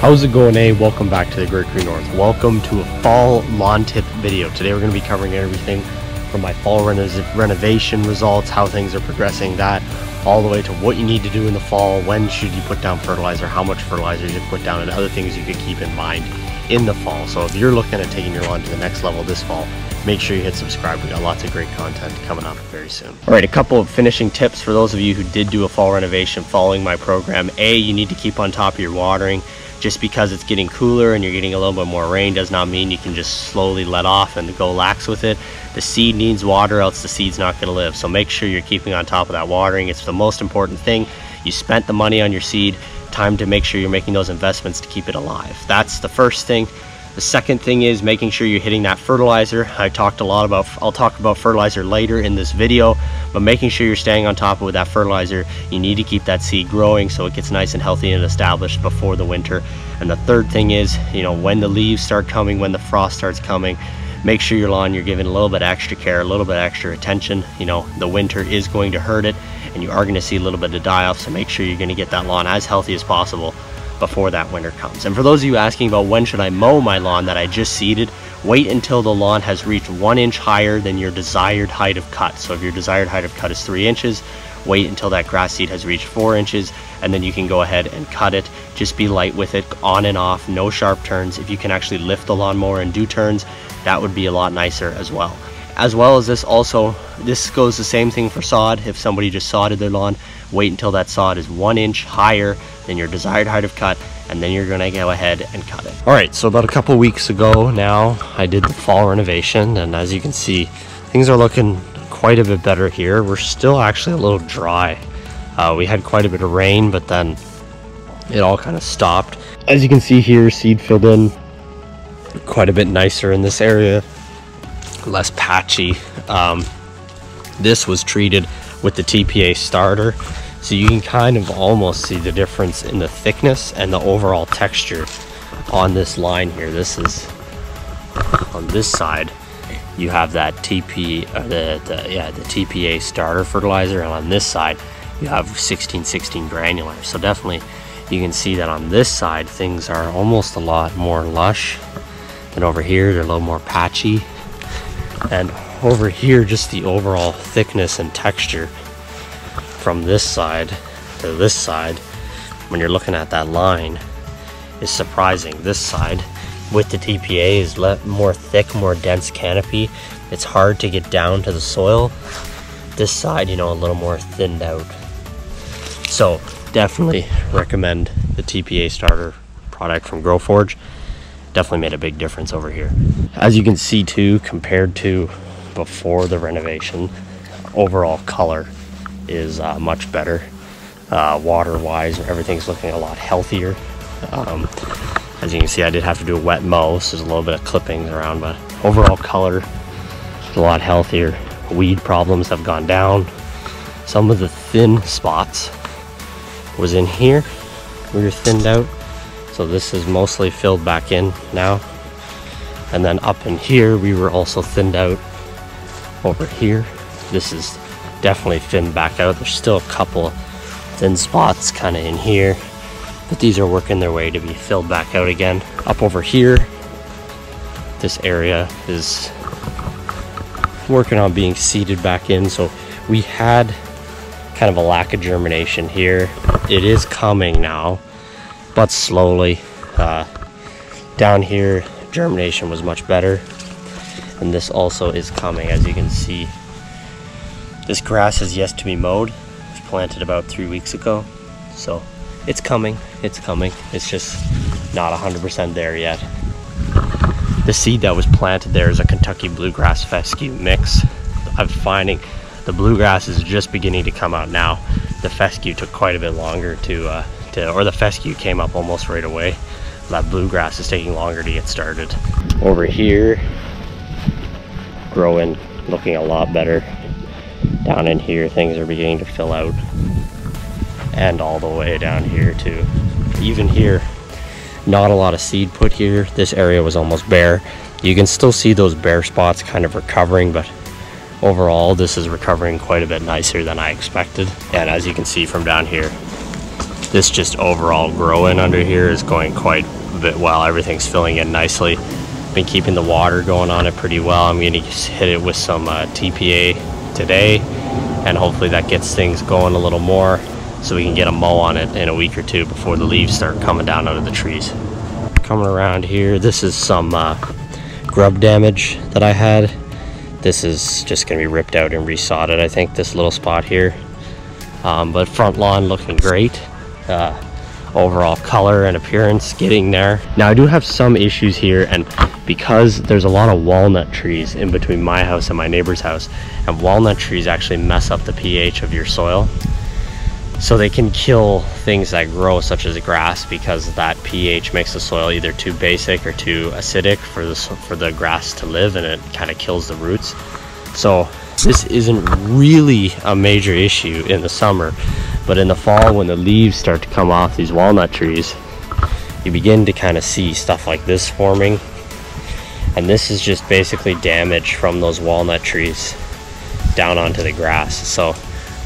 How's it going, Welcome back to the Great Green North. Welcome to a fall lawn tip video. Today we're going to be covering everything from my fall renovation results, how things are progressing, that all the way to what you need to do in the fall, when should you put down fertilizer, how much fertilizer you should put down, and other things you could keep in mind in the fall. So if you're looking at taking your lawn to the next level this fall, make sure you hit subscribe. We got lots of great content coming up very soon. All right, a couple of finishing tips for those of you who did do a fall renovation following my program. You need to keep on top of your watering. Just because it's getting cooler and you're getting a little bit more rain does not mean you can just slowly let off and go lax with it. The seed needs water, else the seed's not going to live. So make sure you're keeping on top of that watering. It's the most important thing. You spent the money on your seed, time to make sure you're making those investments to keep it alive. That's the first thing. The second thing is making sure you're hitting that fertilizer. I'll talk about fertilizer later in this video, but making sure you're staying on top of that fertilizer. You need to keep that seed growing so it gets nice and healthy and established before the winter. And the third thing is, when the leaves start coming, when the frost starts coming, make sure your lawn, you're giving a little bit extra care, a little bit extra attention. The winter is going to hurt it and you are going to see a little bit of die off, so make sure you're going to get that lawn as healthy as possible before that winter comes. And for those of you asking about when should I mow my lawn that I just seeded, wait until the lawn has reached 1 inch higher than your desired height of cut. So if your desired height of cut is 3 inches, wait until that grass seed has reached 4 inches, and then you can go ahead and cut it. Just be light with it, on and off, no sharp turns. If you can actually lift the lawnmower and do turns, that would be a lot nicer as well. As well as this goes the same thing for sod. If somebody just sodded their lawn, wait until that sod is 1 inch higher than your desired height of cut, and then you're gonna go ahead and cut it. All right, so about a couple weeks ago now, I did the fall renovation, and as you can see, things are looking quite a bit better here. We're still actually a little dry. We had quite a bit of rain, but then it all kind of stopped. As you can see here, seed filled in quite a bit nicer in this area, less patchy. This was treated with the TPA starter, so you can kind of almost see the difference in the thickness and the overall texture on this line here. This is on this side, you have that the TPA starter fertilizer, and on this side you have 1616 granular. So definitely you can see that on this side things are almost a lot more lush than over here. They're a little more patchy, and over here just the overall thickness and texture from this side to this side, when you're looking at that line, is surprising. This side with the TPA is more thick, more dense canopy. It's hard to get down to the soil. This side, a little more thinned out. So definitely recommend the TPA starter product from GrowForge. Definitely made a big difference over here. As you can see too, compared to before the renovation, overall color is much better. Water wise, everything's looking a lot healthier. As you can see, I did have to do a wet mow, so there's a little bit of clippings around, but overall color is a lot healthier. Weed problems have gone down. Some of the thin spots was in here, we were thinned out, so this is mostly filled back in now. And then up in here we were also thinned out. Over here, this is definitely thinned back out. There's still a couple thin spots kind of in here, but these are working their way to be filled back out again. Up over here, this area is working on being seeded back in. So we had kind of a lack of germination here. It is coming now, but slowly. Down here, germination was much better, and this also is coming. As you can see, this grass is yet to be mowed. It was planted about 3 weeks ago, so it's coming. It's just not 100% there yet. The seed that was planted there is a Kentucky bluegrass fescue mix. I'm finding the bluegrass is just beginning to come out now. The fescue took quite a bit longer or the fescue came up almost right away. That bluegrass is taking longer to get started. Over here, growing, looking a lot better. Down in here, things are beginning to fill out, and all the way down here too. Even here, not a lot of seed put here. This area was almost bare. You can still see those bare spots kind of recovering, but overall this is recovering quite a bit nicer than I expected. And as you can see from down here, this just overall growing under here is going quite a bit well. Everything's filling in nicely. Been keeping the water going on it pretty well. I'm gonna hit it with some TPA today, and hopefully that gets things going a little more so we can get a mow on it in a week or two before the leaves start coming down out of the trees. Coming around here, this is some grub damage that I had. This is just gonna be ripped out and resodded, I think, this little spot here. But front lawn looking great. Overall color and appearance getting there. Now I do have some issues here, and because there's a lot of walnut trees in between my house and my neighbor's house, and walnut trees actually mess up the pH of your soil, so they can kill things that grow such as grass, because that pH makes the soil either too basic or too acidic for the grass to live, and it kind of kills the roots. So this isn't really a major issue in the summer, but in the fall, when the leaves start to come off these walnut trees, you begin to kind of see stuff like this forming. And this is just basically damage from those walnut trees down onto the grass. So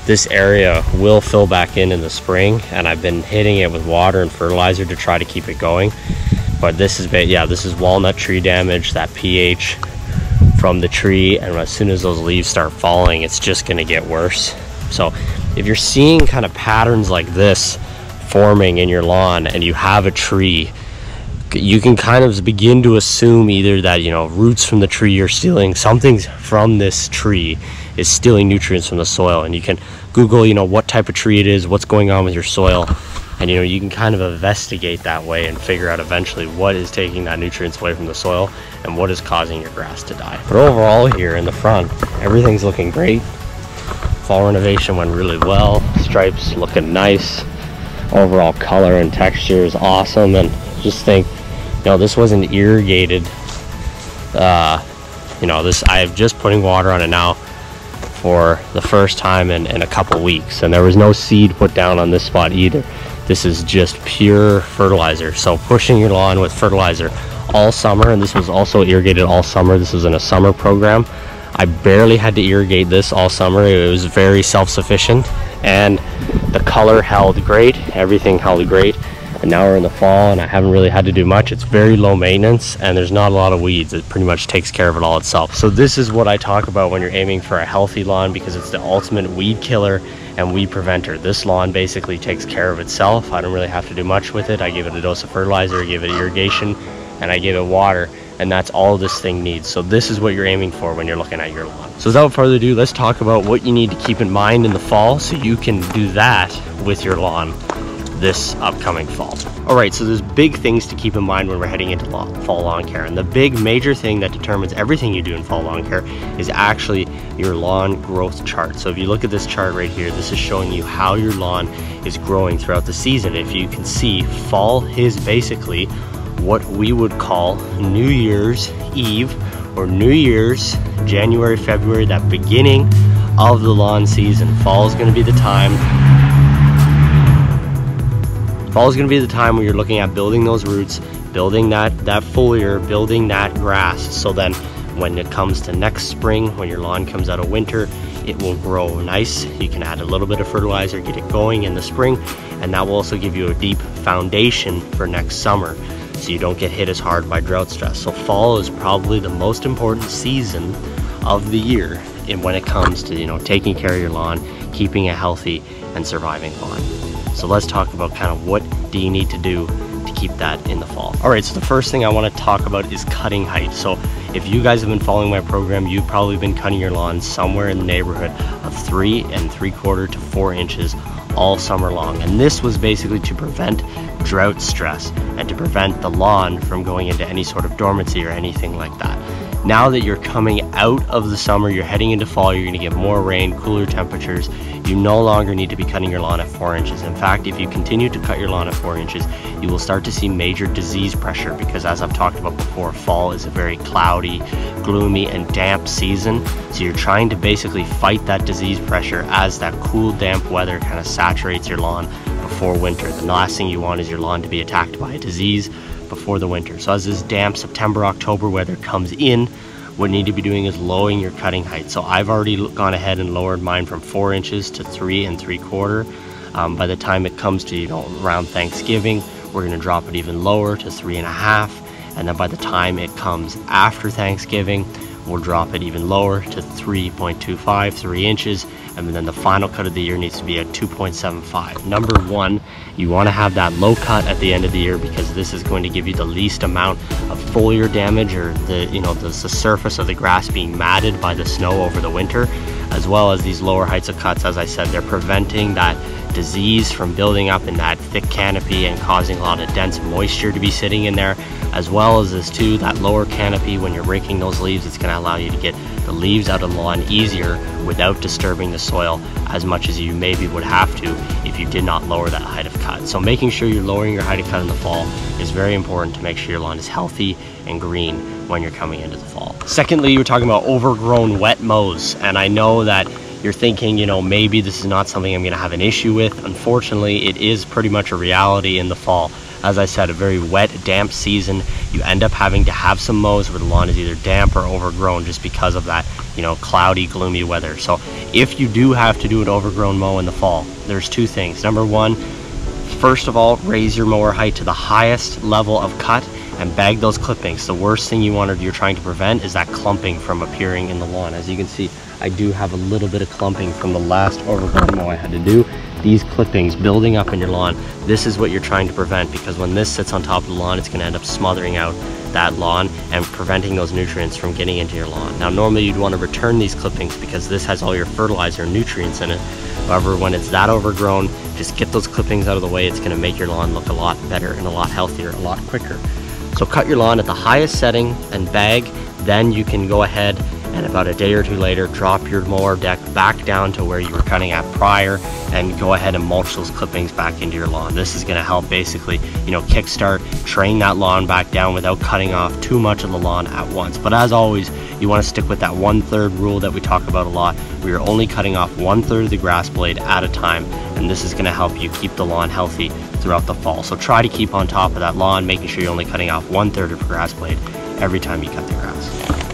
this area will fill back in the spring, and I've been hitting it with water and fertilizer to try to keep it going. But this is, this is walnut tree damage, that pH from the tree, and as soon as those leaves start falling, it's just going to get worse. So if you're seeing kind of patterns like this forming in your lawn and you have a tree, you can kind of begin to assume either that, you know, roots from the tree are stealing, something from this tree is stealing nutrients from the soil. And you can Google, you know, what type of tree it is, what's going on with your soil, and, you know, you can kind of investigate that way and figure out eventually what is taking that nutrients away from the soil and what is causing your grass to die. But overall here in the front, everything's looking great. Fall renovation went really well. Stripes looking nice. Overall color and texture is awesome. And just think, you know, this wasn't irrigated. You know, this, I'm just putting water on it now for the first time in a couple weeks, and there was no seed put down on this spot either. This is just pure fertilizer. So pushing your lawn with fertilizer all summer, and this was also irrigated all summer. This was in a summer program. I barely had to irrigate this all summer. It was very self-sufficient, and the color held great. Everything held great. And now we're in the fall, and I haven't really had to do much. It's very low maintenance, and there's not a lot of weeds. It pretty much takes care of it all itself. So this is what I talk about when you're aiming for a healthy lawn, because it's the ultimate weed killer and weed preventer. This lawn basically takes care of itself. I don't really have to do much with it. I give it a dose of fertilizer, I give it irrigation, and I give it water, and that's all this thing needs. So this is what you're aiming for when you're looking at your lawn. So without further ado, let's talk about what you need to keep in mind in the fall so you can do that with your lawn this upcoming fall. All right, so there's big things to keep in mind when we're heading into fall lawn care, and the big major thing that determines everything you do in fall lawn care is actually your lawn growth chart. So if you look at this chart right here, this is showing you how your lawn is growing throughout the season. If you can see, fall is basically what we would call New Year's Eve, or New Year's, January, February, that beginning of the lawn season. Fall is going to be the time. Fall is going to be the time where you're looking at building those roots, building that foliar, building that grass, so then when it comes to next spring, when your lawn comes out of winter, it will grow nice. You can add a little bit of fertilizer, get it going in the spring, and that will also give you a deep foundation for next summer, so you don't get hit as hard by drought stress. So fall is probably the most important season of the year when it comes to, you know, taking care of your lawn, keeping it healthy, and surviving lawn. So let's talk about kind of what do you need to do to keep that in the fall. All right, so the first thing I want to talk about is cutting height. So if you guys have been following my program, you've probably been cutting your lawn somewhere in the neighborhood of 3 3/4 to 4 inches all summer long. And this was basically to prevent drought stress and to prevent the lawn from going into any sort of dormancy or anything like that. Now that you're coming out of the summer, you're heading into fall, you're going to get more rain, cooler temperatures. You no longer need to be cutting your lawn at 4 inches. In fact, if you continue to cut your lawn at 4 inches, you will start to see major disease pressure, because as I've talked about before, fall is a very cloudy, gloomy, and damp season. So you're trying to basically fight that disease pressure as that cool, damp weather kind of saturates your lawn before winter. The last thing you want is your lawn to be attacked by a disease before the winter. So as this damp September, October weather comes in, what you need to be doing is lowering your cutting height. So I've already gone ahead and lowered mine from 4 inches to 3 3/4. By the time it comes to, around Thanksgiving, we're going to drop it even lower to 3.5. And then by the time it comes after Thanksgiving, we'll drop it even lower to 3.25, 3 inches. And then the final cut of the year needs to be at 2.75. Number one, you want to have that low cut at the end of the year, because this is going to give you the least amount of foliar damage, or the surface of the grass being matted by the snow over the winter, as well as these lower heights of cuts. As I said, they're preventing that disease from building up in that thick canopy and causing a lot of dense moisture to be sitting in there, as well as this too, that lower canopy, when you're raking those leaves, it's going to allow you to get the leaves out of the lawn easier without disturbing the soil as much as you maybe would have to if you did not lower that height of cut. So making sure you're lowering your height of cut in the fall is very important to make sure your lawn is healthy and green when you're coming into the fall. Secondly, you're talking about overgrown wet mows, and I know that you're thinking, maybe this is not something I'm going to have an issue with. Unfortunately, it is pretty much a reality in the fall. As I said, a very wet, damp season. You end up having to have some mows where the lawn is either damp or overgrown just because of that, cloudy, gloomy weather. So if you do have to do an overgrown mow in the fall, there's two things. Number one, first of all, raise your mower height to the highest level of cut and bag those clippings. The worst thing you're trying to prevent is that clumping from appearing in the lawn. As you can see, I do have a little bit of clumping from the last overgrown mow I had to do. These clippings building up in your lawn, this is what you're trying to prevent, because when this sits on top of the lawn, it's going to end up smothering out that lawn and preventing those nutrients from getting into your lawn. Now, normally you'd want to return these clippings because this has all your fertilizer and nutrients in it. However, when it's that overgrown, just get those clippings out of the way. It's going to make your lawn look a lot better and a lot healthier, a lot quicker. So cut your lawn at the highest setting and bag. Then you can go ahead and about a day or two later, drop your mower deck back down to where you were cutting at prior, and go ahead and mulch those clippings back into your lawn. This is going to help basically, kickstart, train that lawn back down without cutting off too much of the lawn at once. But as always, you want to stick with that 1/3 rule that we talk about a lot, where you're only cutting off 1/3 of the grass blade at a time, and this is going to help you keep the lawn healthy throughout the fall. So try to keep on top of that lawn, making sure you're only cutting off 1/3 of the grass blade every time you cut the grass.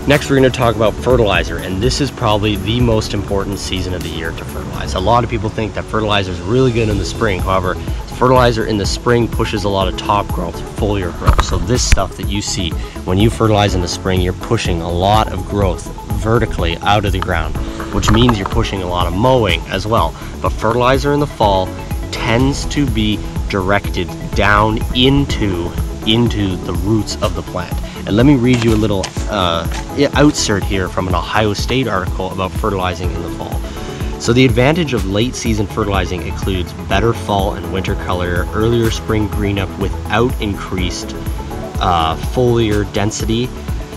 Next, we're going to talk about fertilizer, and this is probably the most important season of the year to fertilize. A lot of people think that fertilizer is really good in the spring. However, fertilizer in the spring pushes a lot of top growth, foliar growth. So this stuff that you see when you fertilize in the spring, you're pushing a lot of growth vertically out of the ground, which means you're pushing a lot of mowing as well. But fertilizer in the fall tends to be directed down into the roots of the plant. And let me read you a little outsert here from an Ohio State article about fertilizing in the fall. So the advantage of late season fertilizing includes better fall and winter color, earlier spring green up without increased foliar density,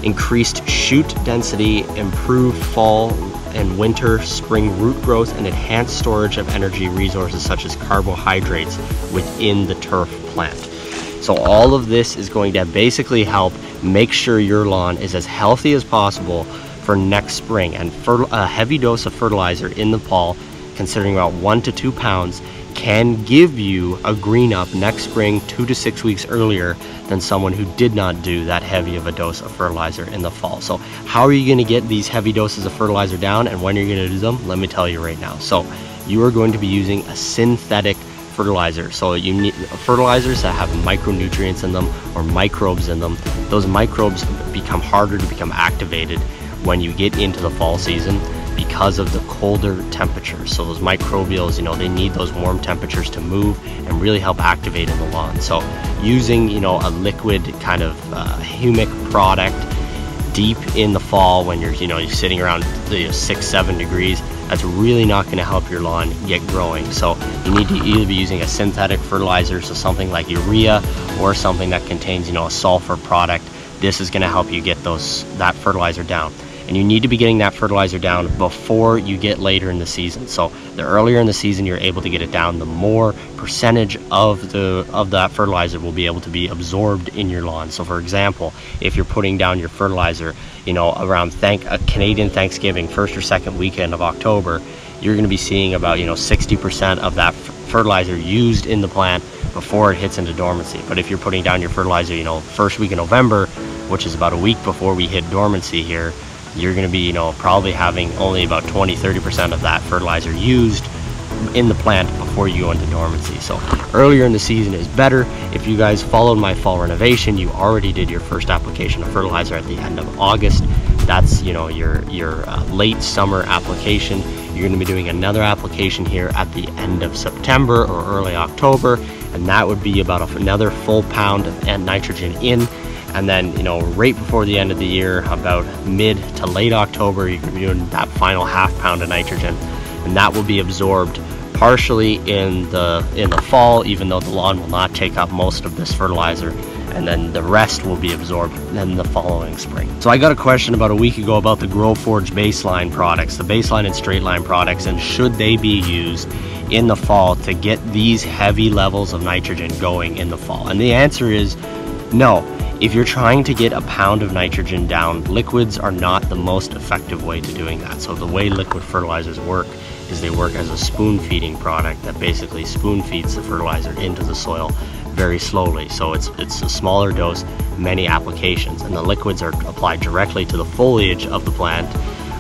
increased shoot density, improved fall and winter spring root growth, and enhanced storage of energy resources such as carbohydrates within the turf plant. So all of this is going to basically help make sure your lawn is as healthy as possible for next spring. And a heavy dose of fertilizer in the fall, considering about 1 to 2 pounds, can give you a green up next spring 2 to 6 weeks earlier than someone who did not do that heavy of a dose of fertilizer in the fall. So how are you going to get these heavy doses of fertilizer down, and when are you going to do them? Let me tell you right now. So you are going to be using a synthetic fertilizer. So you need fertilizers that have micronutrients in them or microbes in them. Those microbes become harder to become activated when you get into the fall season because of the colder temperatures. So those microbials, they need those warm temperatures to move and really help activate in the lawn. So using, a liquid kind of humic product deep in the fall when you're sitting around 6-7 degrees, that's really not going to help your lawn get growing. So you need to either be using a synthetic fertilizer, so something like urea, or something that contains a sulfur product. This is going to help you get that fertilizer down. And you need to be getting that fertilizer down before you get later in the season. So the earlier in the season you're able to get it down, the more percentage of that fertilizer will be able to be absorbed in your lawn. So for example, if you're putting down your fertilizer, around Canadian Thanksgiving, first or second weekend of October, you're going to be seeing about 60% of that fertilizer used in the plant before it hits into dormancy. But if you're putting down your fertilizer, first week of November, which is about a week before we hit dormancy here, you're going to be probably having only about 20-30% of that fertilizer used in the plant before you go into dormancy. So earlier in the season is better. If you guys followed my fall renovation, you already did your first application of fertilizer at the end of August. That's, you know, your late summer application. You're going to be doing another application here at the end of September or early October, and that would be about another full pound of nitrogen in. And then, you know, right before the end of the year, about mid to late October, you're going to be doing that final half pound of nitrogen, and that will be absorbed partially in the fall, even though the lawn will not take up most of this fertilizer, and then the rest will be absorbed in the following spring. So I got a question about a week ago about the GrowForge baseline products, the baseline and straight line products, and should they be used in the fall to get these heavy levels of nitrogen going in the fall? And the answer is no. If you're trying to get a pound of nitrogen down, liquids are not the most effective way to doing that. So the way liquid fertilizers work is they work as a spoon feeding product that basically spoon feeds the fertilizer into the soil very slowly. So it's a smaller dose, many applications, and the liquids are applied directly to the foliage of the plant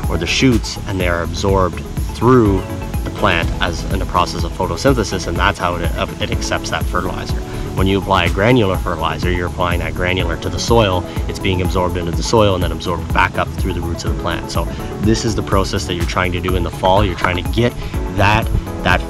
or the shoots, and they are absorbed through the plant as in the process of photosynthesis, and that's how it accepts that fertilizer. When you apply a granular fertilizer, you're applying that granular to the soil. It's being absorbed into the soil and then absorbed back up through the roots of the plant. So this is the process that you're trying to do in the fall. You're trying to get that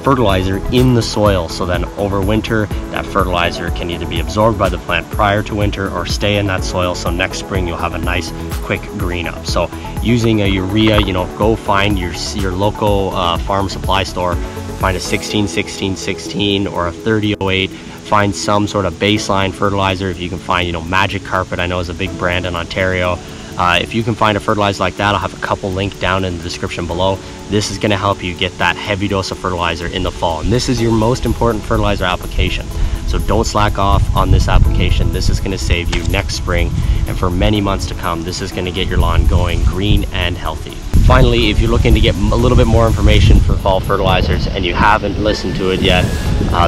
fertilizer in the soil, so then over winter that fertilizer can either be absorbed by the plant prior to winter or stay in that soil, so next spring you'll have a nice quick green up. So using a urea, you know, go find your local farm supply store, find a 16-16-16 or a 30-08. Find some sort of baseline fertilizer. If you can find, you know, Magic Carpet, I know is a big brand in Ontario. If you can find a fertilizer like that, I'll have a couple linked down in the description below. This is going to help you get that heavy dose of fertilizer in the fall, and this is your most important fertilizer application. So don't slack off on this application. This is going to save you next spring, and for many months to come. This is going to get your lawn going green and healthy. Finally, if you're looking to get a little bit more information for fall fertilizers and you haven't listened to it yet,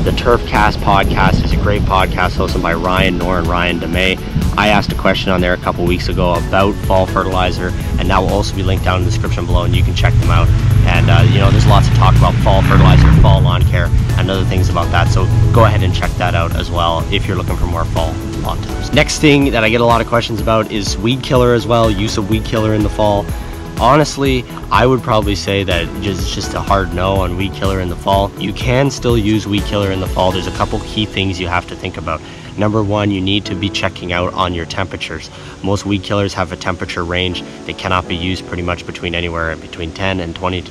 the Turfcast podcast is a great podcast hosted by Ryan Knorr and Ryan DeMay. I asked a question on there a couple weeks ago about fall fertilizer, and that will also be linked down in the description below, and you can check them out. And you know, there's lots of talk about fall fertilizer, fall lawn care, and other things about that, so go ahead and check that out as well if you're looking for more fall lawn tips. Next thing that I get a lot of questions about is weed killer as well, use of weed killer in the fall. Honestly, I would probably say that it's just a hard no on weed killer in the fall. You can still use weed killer in the fall. There's a couple key things you have to think about. Number one, you need to be checking out on your temperatures. Most weed killers have a temperature range. They cannot be used pretty much between anywhere between 10 and 20.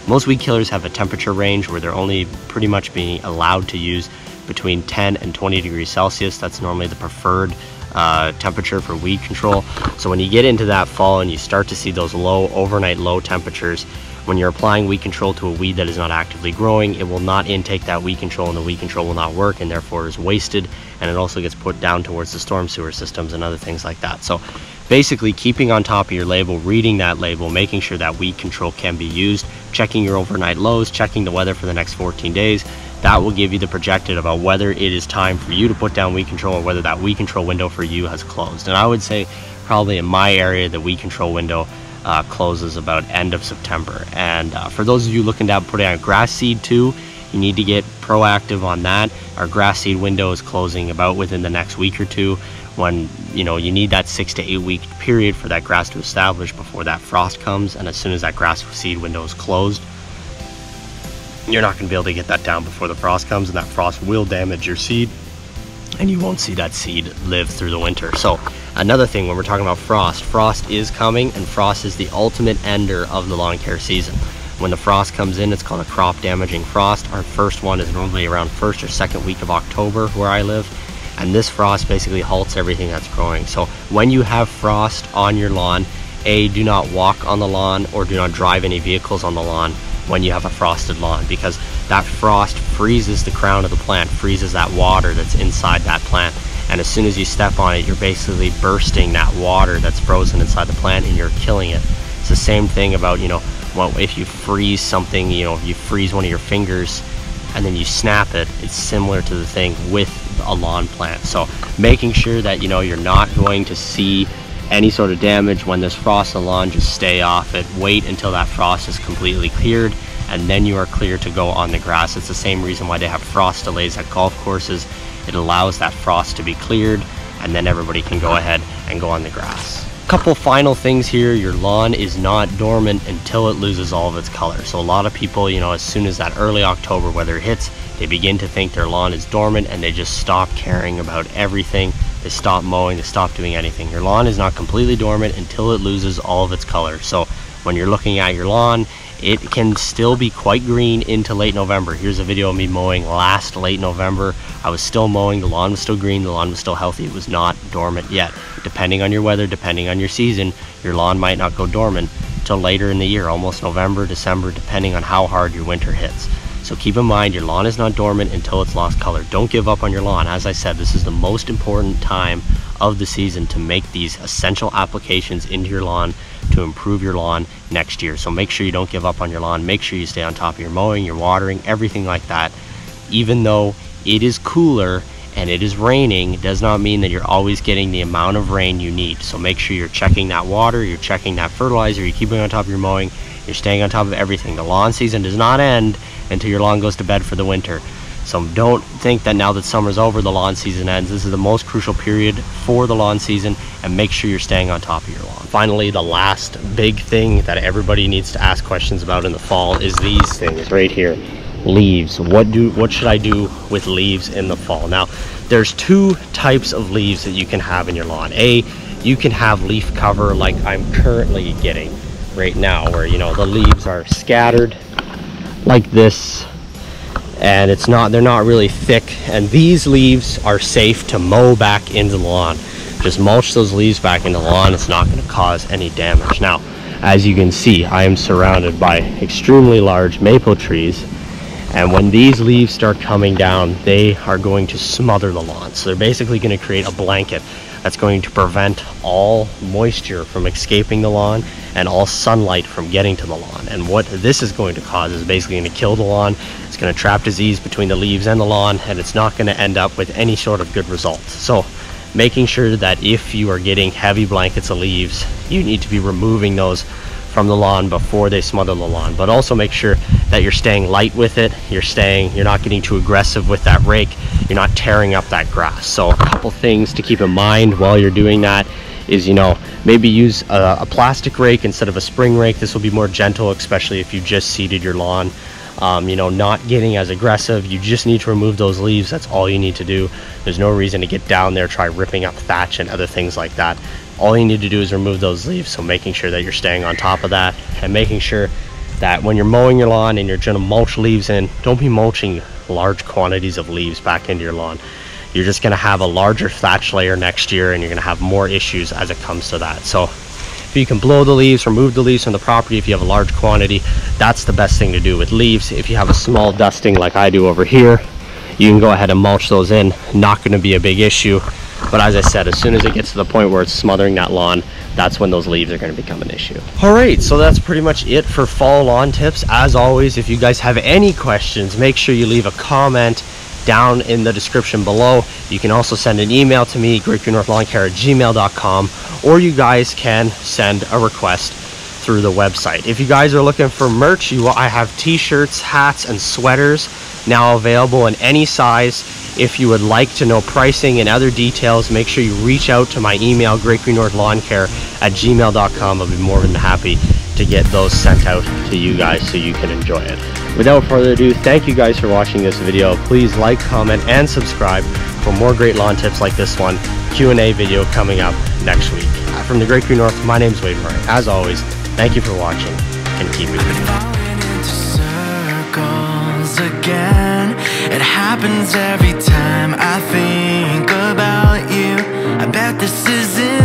Most weed killers have a temperature range where they're only pretty much being allowed to use between 10 and 20 degrees Celsius. That's normally the preferred temperature for weed control. So when you get into that fall and you start to see those overnight low temperatures, when you're applying weed control to a weed that is not actively growing, it will not intake that weed control, and the weed control will not work, and therefore is wasted, and it also gets put down towards the storm sewer systems and other things like that. So basically keeping on top of your label, reading that label, making sure that weed control can be used, checking your overnight lows, checking the weather for the next 14 days. That will give you the projected about whether it is time for you to put down weed control or whether that weed control window for you has closed. And I would say probably in my area, the weed control window closes about end of September. And for those of you looking to put out grass seed too, you need to get proactive on that. Our grass seed window is closing about within the next week or two, when you need that 6 to 8 week period for that grass to establish before that frost comes. And as soon as that grass seed window is closed, you're not going to be able to get that down before the frost comes, and that frost will damage your seed and you won't see that seed live through the winter. So another thing, when we're talking about frost is coming, and frost is the ultimate ender of the lawn care season. When the frost comes in, it's called a crop damaging frost. Our first one is normally around first or second week of October where I live, and this frost basically halts everything that's growing. So when you have frost on your lawn, do not walk on the lawn or do not drive any vehicles on the lawn when you have a frosted lawn, because that frost freezes the crown of the plant, freezes that water that's inside that plant, and as soon as you step on it, you're basically bursting that water that's frozen inside the plant and you're killing it. It's the same thing about, well, if you freeze something, if you freeze one of your fingers and then you snap it, it's similar to the thing with a lawn plant. So making sure that you're not going to see any sort of damage. When there's frost on the lawn, just stay off it. Wait until that frost is completely cleared, and then you are clear to go on the grass. It's the same reason why they have frost delays at golf courses. It allows that frost to be cleared, and then everybody can go ahead and go on the grass. Couple final things here. Your lawn is not dormant until it loses all of its color. So a lot of people, you know, as soon as that early October weather hits, they begin to think their lawn is dormant and they just stop caring about everything. They stop mowing, they stop doing anything. Your lawn is not completely dormant until it loses all of its color. So when you're looking at your lawn, it can still be quite green into late November. Here's a video of me mowing last late November. I was still mowing, the lawn was still green, the lawn was still healthy. It was not dormant yet. Depending on your weather, depending on your season, your lawn might not go dormant till later in the year, almost November, December, depending on how hard your winter hits. So keep in mind, your lawn is not dormant until it's lost color. Don't give up on your lawn. As I said, this is the most important time of the season to make these essential applications into your lawn to improve your lawn next year. So make sure you don't give up on your lawn. Make sure you stay on top of your mowing, your watering, everything like that. Even though it is cooler and it is raining, does not mean that you're always getting the amount of rain you need. So make sure you're checking that water, you're checking that fertilizer, you're keeping on top of your mowing, you're staying on top of everything. The lawn season does not end until your lawn goes to bed for the winter. So don't think that now that summer's over, the lawn season ends. This is the most crucial period for the lawn season, and make sure you're staying on top of your lawn. Finally, the last big thing that everybody needs to ask questions about in the fall is these things right here. Leaves. What should I do with leaves in the fall? Now, there's two types of leaves that you can have in your lawn. You can have leaf cover like I'm currently getting right now, where, you know, the leaves are scattered like this, and they're not really thick, and these leaves are safe to mow back into the lawn. Just mulch those leaves back into the lawn. It's not going to cause any damage. Now, as you can see, I am surrounded by extremely large maple trees, and when these leaves start coming down, they are going to smother the lawn. So they're basically going to create a blanket that's going to prevent all moisture from escaping the lawn and all sunlight from getting to the lawn. And what this is going to cause is basically going to kill the lawn. It's going to trap disease between the leaves and the lawn, and it's not going to end up with any sort of good results. So making sure that if you are getting heavy blankets of leaves, you need to be removing those from the lawn before they smother the lawn. But also make sure that you're staying light with it. You're not getting too aggressive with that rake. You're not tearing up that grass. So a couple things to keep in mind while you're doing that is, you know, maybe use a plastic rake instead of a spring rake. This will be more gentle, especially if you just seeded your lawn. You know, not getting as aggressive. You just need to remove those leaves. That's all you need to do. There's no reason to get down there, try ripping up thatch and other things like that. All you need to do is remove those leaves. So making sure that you're staying on top of that, and making sure that when you're mowing your lawn and you're going to mulch leaves in, don't be mulching large quantities of leaves back into your lawn. You're just going to have a larger thatch layer next year, and you're going to have more issues as it comes to that. So if you can blow the leaves, remove the leaves from the property, if you have a large quantity, that's the best thing to do with leaves. If you have a small dusting like I do over here, you can go ahead and mulch those in. Not going to be a big issue. But as I said, as soon as it gets to the point where it's smothering that lawn, that's when those leaves are going to become an issue. All right, so that's pretty much it for fall lawn tips. As always, if you guys have any questions, make sure you leave a comment down in the description below. You can also send an email to me, greatgreennorthlawncare@gmail.com, or you guys can send a request through the website. If you guys are looking for merch, I have t-shirts, hats, and sweaters now available in any size. If you would like to know pricing and other details, make sure you reach out to my email, greatgreennorthlawncare@gmail.com. I'll be more than happy to get those sent out to you guys so you can enjoy it. Without further ado, thank you guys for watching this video. Please like, comment, and subscribe for more great lawn tips like this one. Q&A video coming up next week. From the Great Green North, my name's Wade Murray. As always, thank you for watching, and keep it green. Again, it happens every time I think about you. I bet this isn't